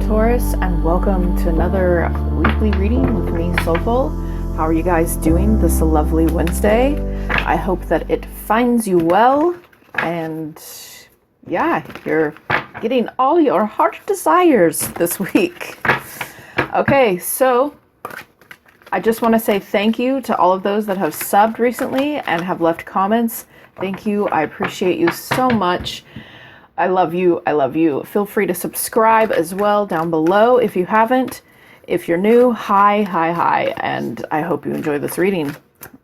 Taurus, and welcome to another weekly reading with me, Soulful. How are you guys doing this lovely Wednesday? I hope that it finds you well, and yeah, you're getting all your heart desires this week. Okay, so I just want to say thank you to all of those that have subbed recently and have left comments. Thank you. I appreciate you so much. I love you. I love you. Feel free to subscribe as well down below if you haven't. If you're new, hi, and I hope you enjoy this reading.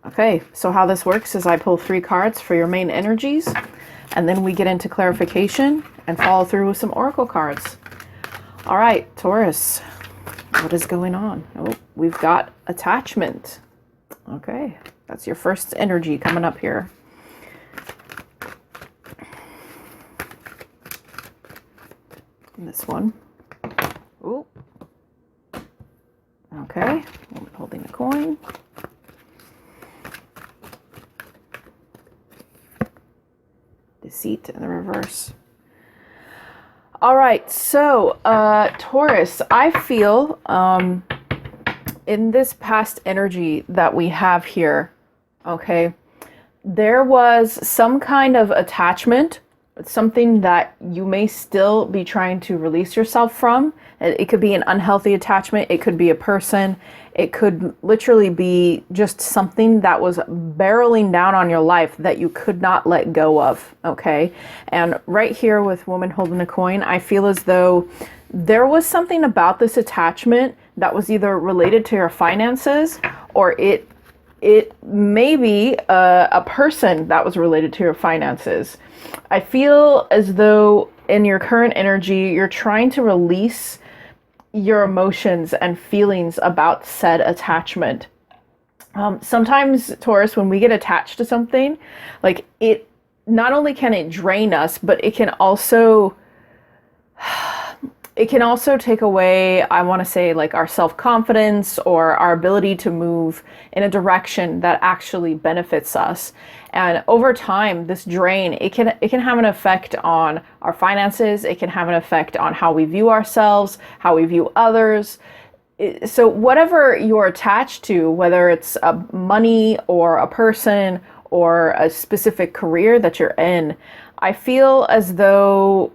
Okay, so how this works is I pull 3 cards for your main energies, and then we get into clarification and follow through with some oracle cards. All right, Taurus, what is going on? Oh, we've got attachment. Okay, that's your first energy coming up here. This one. Ooh. Okay, I'm holding a coin. Deceit in the reverse. All right, so Taurus, I feel in this past energy that we have here, okay, there was some kind of attachment. It's something that you may still be trying to release yourself from. It could be an unhealthy attachment. It could be a person. It could literally be just something that was barreling down on your life that you could not let go of, okay? And right here with woman holding a coin, I feel as though there was something about this attachment that was either related to your finances, or it may be a person that was related to your finances. I feel as though in your current energy, you're trying to release your emotions and feelings about said attachment. Sometimes, Taurus, when we get attached to something, like it, not only can it drain us, but it can also take away, I want to say, like our self-confidence or our ability to move in a direction that actually benefits us. And over time, this drain, it can have an effect on our finances. It can have an effect on how we view ourselves, how we view others. So whatever you're attached to, whether it's money or a person or a specific career that you're in, I feel as though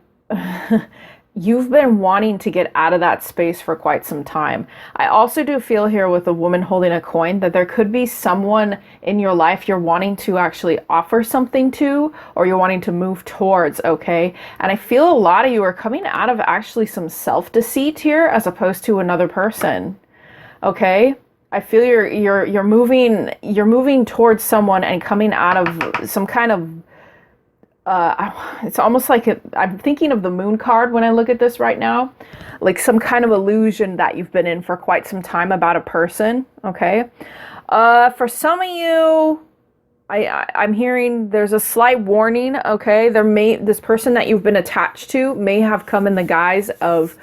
you've been wanting to get out of that space for quite some time. I also do feel here with a woman holding a coin that there could be someone in your life you're wanting to actually offer something to, or you're wanting to move towards, okay? And I feel a lot of you are coming out of actually some self-deceit here as opposed to another person, okay? I feel you're moving towards someone and coming out of some kind of it's almost like I'm thinking of the moon card when I look at this right now, like some kind of illusion that you've been in for quite some time about a person, okay? For some of you, I'm hearing there's a slight warning, okay? This person that you've been attached to may have come in the guise of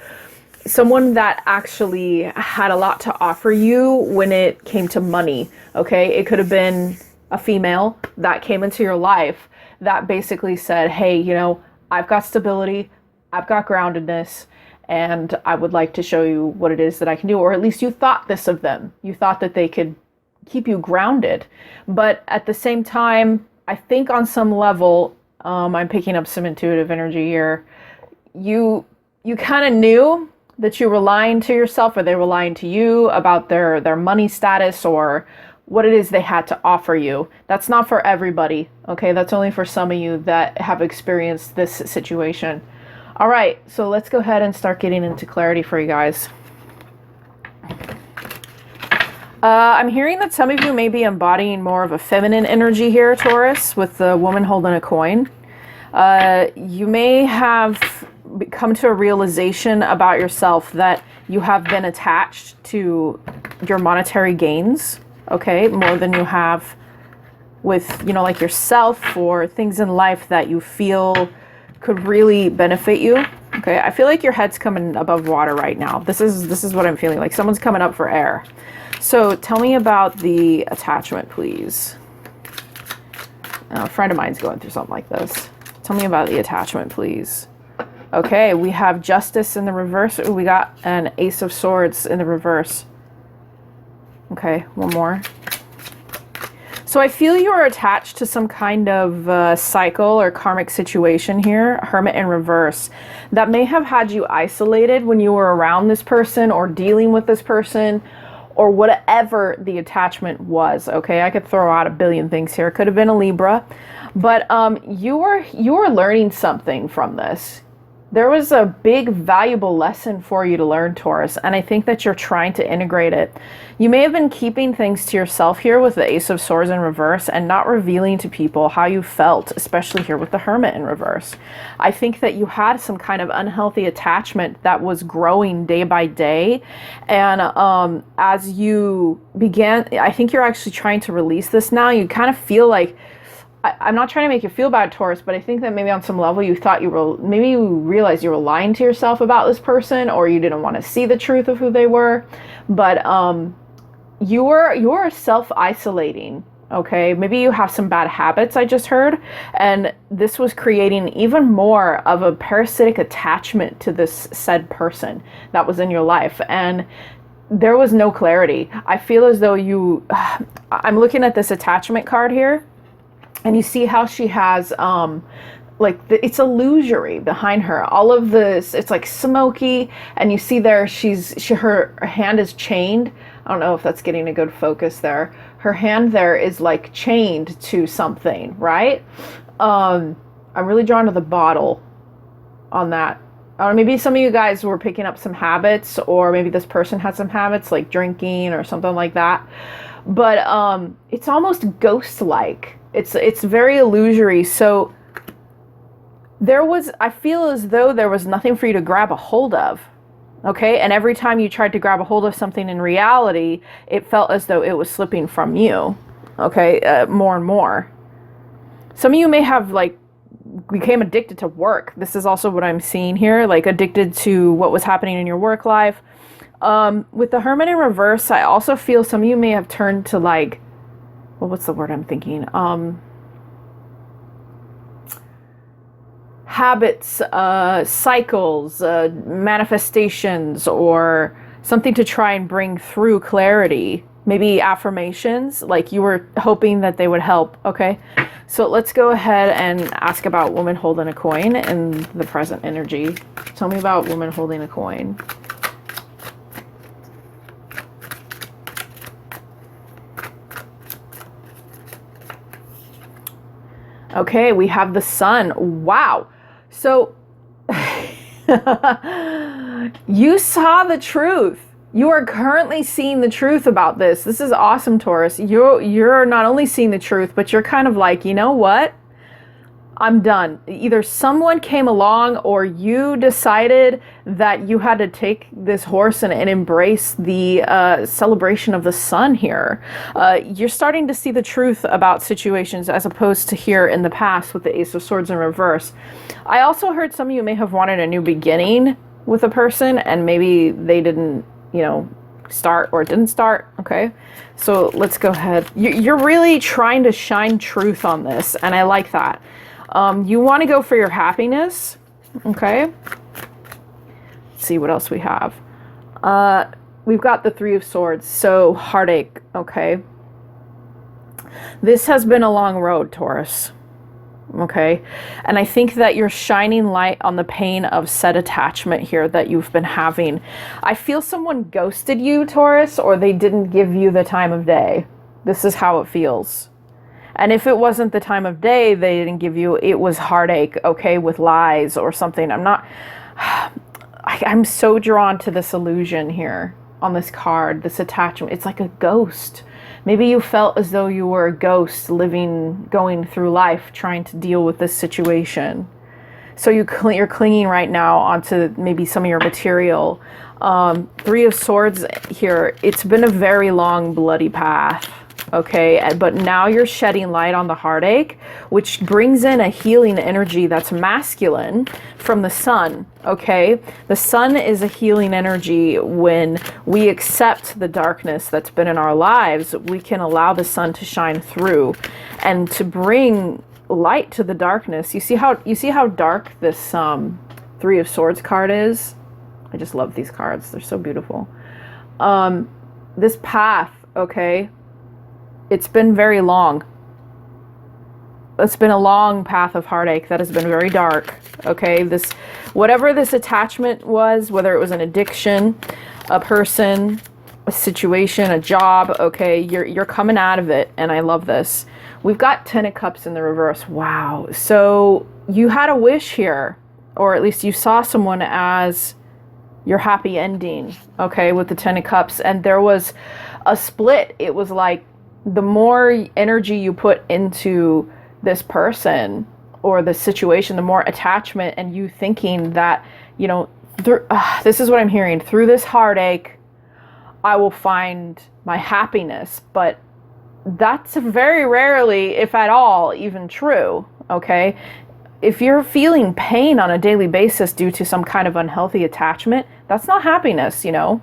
someone that actually had a lot to offer you when it came to money, okay? It could have been a female that came into your life that basically said, hey, you know, I've got stability, I've got groundedness, and I would like to show you what it is that I can do. Or at least you thought this of them. You thought that they could keep you grounded. But at the same time, I think on some level, I'm picking up some intuitive energy here. You kind of knew that you were lying to yourself, or they were lying to you about their money status or what it is they had to offer you. That's not for everybody, okay? That's only for some of you that have experienced this situation. All right, so let's go ahead and start getting into clarity for you guys. I'm hearing that some of you may be embodying more of a feminine energy here, Taurus, with the woman holding a coin. You may have come to a realization about yourself that you have been attached to your monetary gains, okay, more than you have with, you know, like yourself or things in life that you feel could really benefit you. Okay, I feel like your head's coming above water right now. This is what I'm feeling like. Someone's coming up for air. So tell me about the attachment, please. A friend of mine's going through something like this. Tell me about the attachment, please. Okay, we have Justice in the reverse. Ooh, we got an Ace of Swords in the reverse. Okay, one more. So I feel you're attached to some kind of cycle or karmic situation here, Hermit in reverse, that may have had you isolated when you were around this person or dealing with this person or whatever the attachment was, okay? I could throw out a billion things here. It could have been a Libra, but you were learning something from this. There was a big, valuable lesson for you to learn, Taurus, and I think that you're trying to integrate it. You may have been keeping things to yourself here with the Ace of Swords in reverse and not revealing to people how you felt, especially here with the Hermit in reverse. I think that you had some kind of unhealthy attachment that was growing day by day, and as you began, I think you're actually trying to release this now. You kind of feel like, I'm not trying to make you feel bad, Taurus, but I think that maybe on some level you thought maybe you realized you were lying to yourself about this person, or you didn't want to see the truth of who they were. But you were self-isolating, okay? Maybe you have some bad habits, I just heard, and this was creating even more of a parasitic attachment to this said person that was in your life. And there was no clarity. I feel as though I'm looking at this attachment card here, and you see how she has, it's illusory behind her. All of this, it's like smoky, and you see there, her hand is chained. I don't know if that's getting a good focus there. Her hand there is like chained to something, right? I'm really drawn to the bottle on that. Or maybe some of you guys were picking up some habits, or maybe this person had some habits like drinking or something like that. But it's almost ghost-like. It's very illusory. So I feel as though there was nothing for you to grab a hold of. Okay, and every time you tried to grab a hold of something in reality, it felt as though it was slipping from you. Okay, more and more. Some of you may have became addicted to work. This is also what I'm seeing here, like addicted to what was happening in your work life. With the Hermit in reverse, I also feel some of you may have turned to what's the word I'm thinking? Habits, cycles, manifestations, or something to try and bring through clarity. Maybe affirmations, like you were hoping that they would help. Okay, so let's go ahead and ask about woman holding a coin in the present energy. Tell me about woman holding a coin. Okay, we have the Sun. Wow. So you saw the truth. You are currently seeing the truth about this. This is awesome, Taurus. You're not only seeing the truth, but you're kind of like, you know what? I'm done. Either someone came along or you decided that you had to take this horse and embrace the celebration of the sun here. You're starting to see the truth about situations as opposed to here in the past with the Ace of Swords in reverse. I also heard some of you may have wanted a new beginning with a person and maybe they didn't, start or didn't start. Okay, so let's go ahead. You're really trying to shine truth on this, and I like that. You want to go for your happiness. Okay. Let's see what else we have. We've got the Three of Swords. So heartache. Okay. This has been a long road, Taurus. Okay. And I think that you're shining light on the pain of said attachment here that you've been having. I feel someone ghosted you, Taurus, or they didn't give you the time of day. This is how it feels. And if it wasn't the time of day they didn't give you, it was heartache, okay, with lies or something. I'm so drawn to this illusion here on this card, this attachment. It's like a ghost. Maybe you felt as though you were a ghost going through life, trying to deal with this situation. So you're clinging right now onto maybe some of your material. Three of Swords here. It's been a very long, bloody path. Okay, but now you're shedding light on the heartache, which brings in a healing energy that's masculine from the Sun. Okay, the Sun is a healing energy. When we accept the darkness that's been in our lives, we can allow the Sun to shine through and to bring light to the darkness. You see how dark this Three Three of Swords card is. I just love these cards. They're so beautiful. This path, okay, it's been very long. It's been a long path of heartache that has been very dark, okay? This, whatever this attachment was, whether it was an addiction, a person, a situation, a job, okay, you're coming out of it, and I love this. We've got Ten of Cups in the reverse. Wow. So you had a wish here, or at least you saw someone as your happy ending, okay, with the Ten of Cups, and there was a split. It was like the more energy you put into this person or the situation, the more attachment, and you thinking that, you know, this is what I'm hearing, through this heartache I will find my happiness. But that's very rarely, if at all, even true, okay? If you're feeling pain on a daily basis due to some kind of unhealthy attachment, that's not happiness, you know?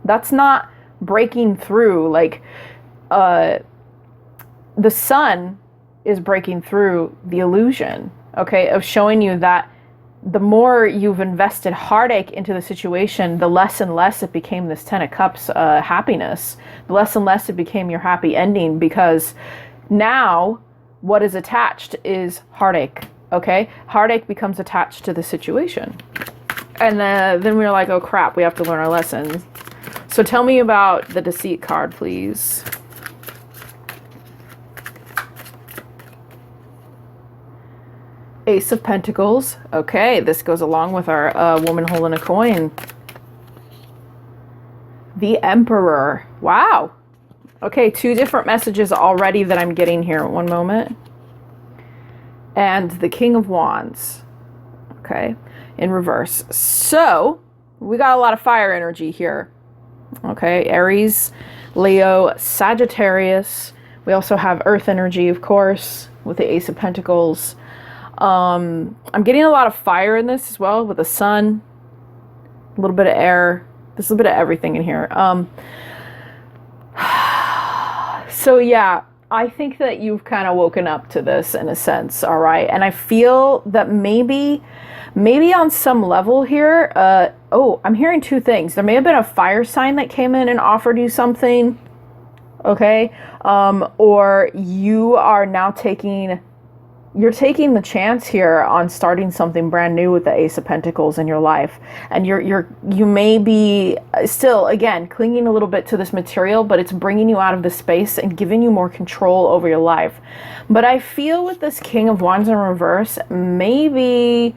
That's not breaking through. Like, the sun is breaking through the illusion, okay, of showing you that the more you've invested heartache into the situation, the less and less it became this Ten of Cups happiness. The less and less it became your happy ending, because now what is attached is heartache, okay? Heartache becomes attached to the situation. And then we're like, oh crap, we have to learn our lessons. So tell me about the Deceit card, please. Ace of Pentacles. Okay, this goes along with our woman holding a coin. The Emperor. Wow. Okay, two different messages already that I'm getting here. One moment. And the King of Wands. Okay, in reverse. So, we got a lot of fire energy here. Okay, Aries, Leo, Sagittarius. We also have earth energy, of course, with the Ace of Pentacles. I'm getting a lot of fire in this as well, with the sun, a little bit of air. There's a bit of everything in here. So yeah, I think that you've kind of woken up to this in a sense, all right? And I feel that maybe on some level here, I'm hearing two things. There may have been a fire sign that came in and offered you something, okay? Or you are now taking the chance here on starting something brand new with the Ace of Pentacles in your life. And you may be still, again, clinging a little bit to this material, but it's bringing you out of the space and giving you more control over your life. But I feel with this King of Wands in reverse, maybe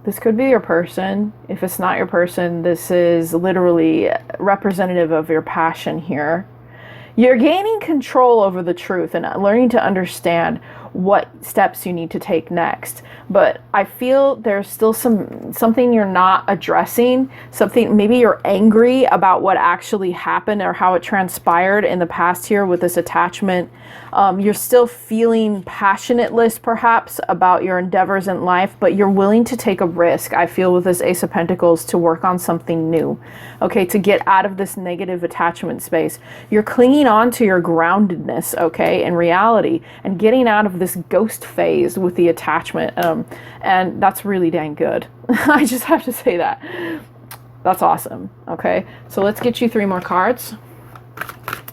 this could be your person. If it's not your person, this is literally representative of your passion here. You're gaining control over the truth and learning to understand what steps you need to take next. But I feel there's still something you're not addressing, something, maybe you're angry about what actually happened or how it transpired in the past here with this attachment. You're still feeling passionateless perhaps about your endeavors in life, but you're willing to take a risk, I feel, with this Ace of Pentacles to work on something new, okay, to get out of this negative attachment space. You're clinging on to your groundedness, okay, in reality, and getting out of this ghost phase with the attachment, and that's really dang good. I just have to say that. That's awesome, okay? So let's get you three more cards.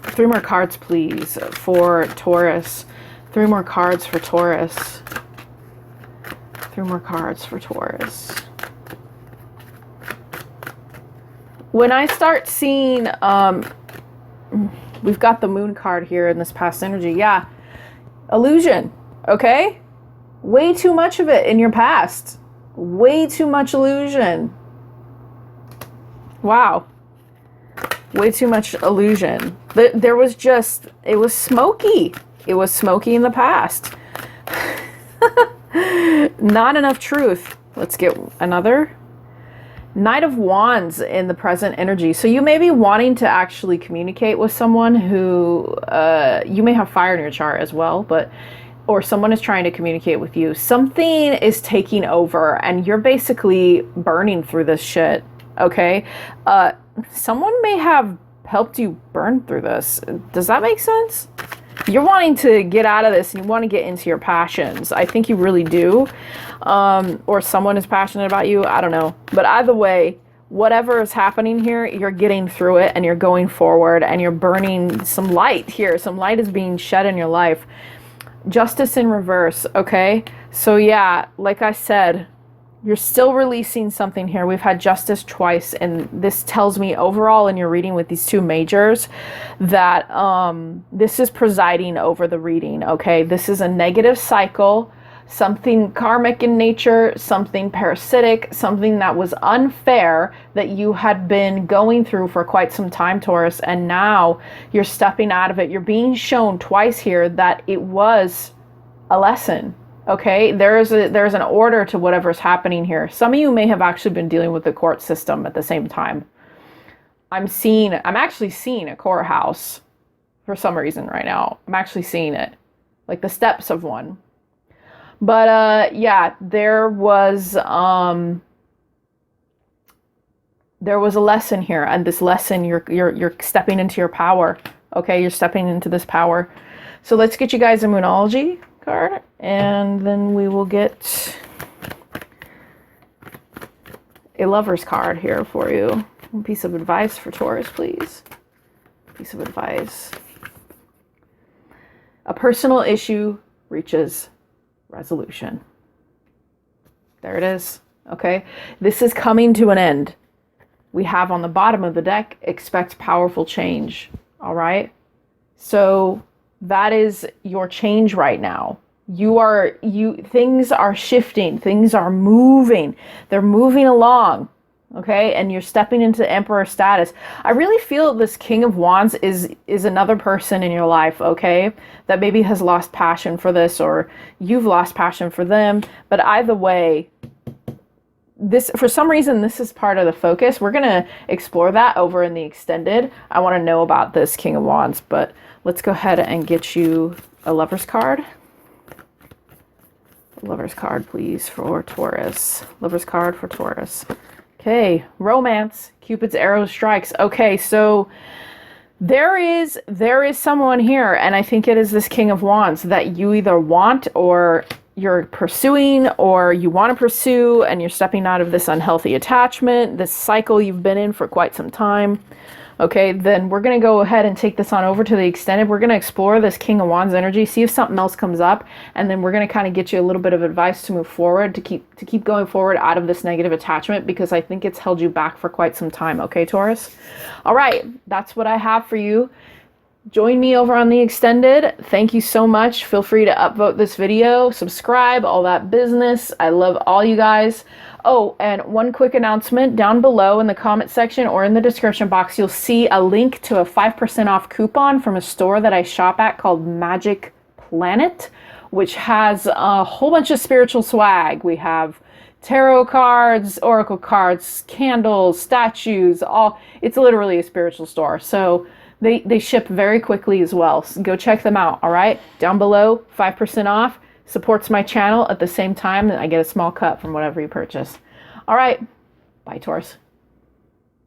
Three more cards, please, for Taurus. Three more cards for Taurus. Three more cards for Taurus. When I start seeing, we've got the Moon card here in this past energy. Yeah, illusion, okay? Way too much of it in your past. Way too much illusion. Wow. Way too much illusion. There was just, it was smoky. It was smoky in the past. Not enough truth. Let's get another. Knight of Wands in the present energy. So you may be wanting to actually communicate with someone who, you may have fire in your chart as well, or someone is trying to communicate with you. Something is taking over and you're basically burning through this shit, okay? Someone may have helped you burn through this. Does that make sense? You're wanting to get out of this and you want to get into your passions. I think you really do. Or someone is passionate about you. I don't know. But either way, whatever is happening here, you're getting through it and you're going forward and you're burning some light here. Some light is being shed in your life. Justice in reverse, okay? So yeah, like I said, you're still releasing something here. We've had justice twice, and this tells me overall in your reading with these two majors that this is presiding over the reading, okay? This is a negative cycle, something karmic in nature, something parasitic, something that was unfair that you had been going through for quite some time, Taurus, and now you're stepping out of it. You're being shown twice here that it was a lesson. Okay, there's an order to whatever's happening here. Some of you may have actually been dealing with the court system at the same time. I'm actually seeing a courthouse for some reason right now. I'm actually seeing it, like the steps of one. But yeah, there was a lesson here, and this lesson you're stepping into your power. Okay, you're stepping into this power. So let's get you guys a Moonology card, and then we will get a Lover's card here for you. A piece of advice for Taurus, please. Piece of advice. A personal issue reaches resolution. There it is. Okay, this is coming to an end. We have on the bottom of the deck, expect powerful change. All right, so that is your change right now. Things are shifting, things are moving, they're moving along, okay? And you're stepping into Emperor status. I really feel this King of Wands is another person in your life, okay? That maybe has lost passion for this, or you've lost passion for them. But either way, this, for some reason, this is part of the focus. We're gonna explore that over in the extended. I wanna know about this King of Wands, but let's go ahead and get you a Lover's card. Lover's card, please, for Taurus. Lover's card for Taurus. Okay, romance. Cupid's arrow strikes. Okay, so there is someone here, and I think it is this King of Wands that you either want, or you're pursuing, or you want to pursue, and you're stepping out of this unhealthy attachment, this cycle you've been in for quite some time. Okay, then we're going to go ahead and take this on over to the extended. We're going to explore this King of Wands energy, see if something else comes up, and then we're going to kind of get you a little bit of advice to move forward, to keep going forward out of this negative attachment, because I think it's held you back for quite some time. Okay, Taurus? All right, that's what I have for you. Join me over on the extended. Thank you so much. Feel free to upvote this video, subscribe, all that business. I love all you guys. Oh, and one quick announcement, down below in the comment section or in the description box, you'll see a link to a 5% off coupon from a store that I shop at called Magic Planet, which has a whole bunch of spiritual swag. We have tarot cards, oracle cards, candles, statues, it's literally a spiritual store. So they ship very quickly as well. So go check them out, all right? Down below, 5% off. Supports my channel at the same time that I get a small cut from whatever you purchase. All right. Bye, Taurus.